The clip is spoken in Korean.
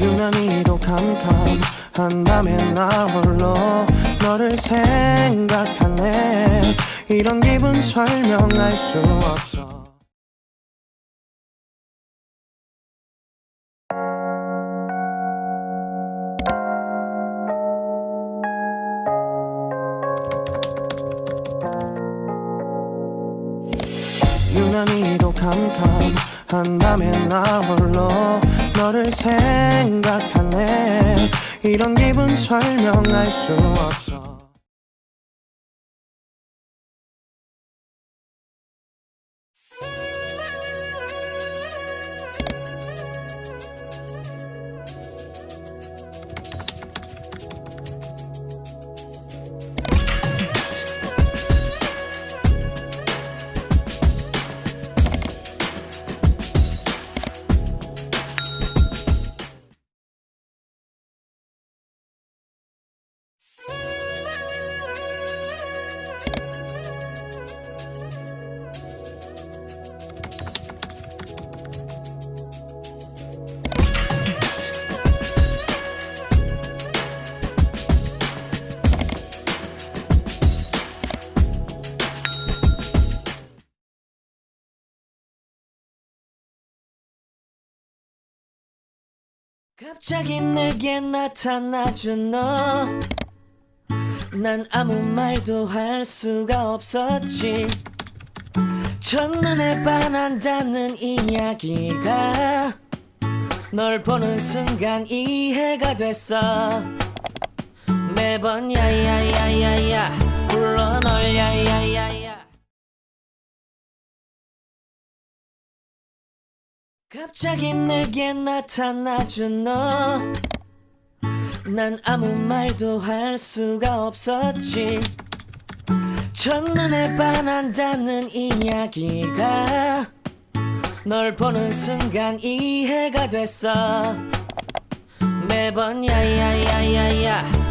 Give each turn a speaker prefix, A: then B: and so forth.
A: 유난히도 캄캄한 밤에 나 홀로 너를 생각하네. 이런 기분 설명할 수 없어. 유난히도 캄캄한 밤에 나 홀로 너를 생각하네. 이런 기분 설명할 수 없어. 갑자기 내게 나타나준 너, 난 아무 말도 할 수가 없었지. 첫눈에 반한다는 이야기가 널 보는 순간 이해가 됐어. 매번 야야야야야 불러 널 야야야야. 갑자기 내게 나타나준 너, 난 아무 말도 할 수가 없었지. 첫눈에 반한다는 이야기가 널 보는 순간 이해가 됐어. 매번 야야야야야